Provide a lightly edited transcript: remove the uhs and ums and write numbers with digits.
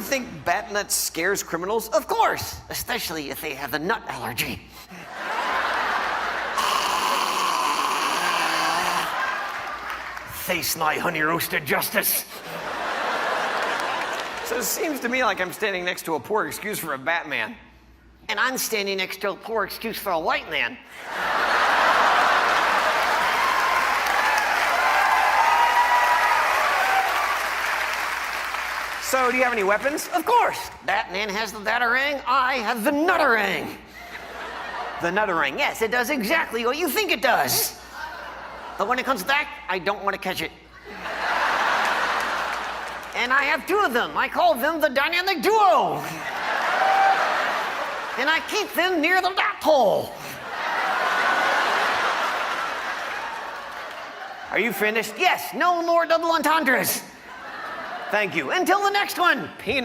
think bat nuts scares criminals? Of course, especially if they have the nut allergy. Face my honey roasted justice. So it seems to me like I'm standing next to a poor excuse for a Batman. And I'm standing next to a poor excuse for a white man. So, do you have any weapons? Of course. Batman has the batarang, I have the nutterang. The nutterang, yes, it does exactly what you think it does. But when it comes back, I don't want to catch it. And I have two of them. I call them the dynamic duo. And I keep them near the dot hole. Are you finished? Yes, no more double entendres. Thank you. Until the next one, peanuts.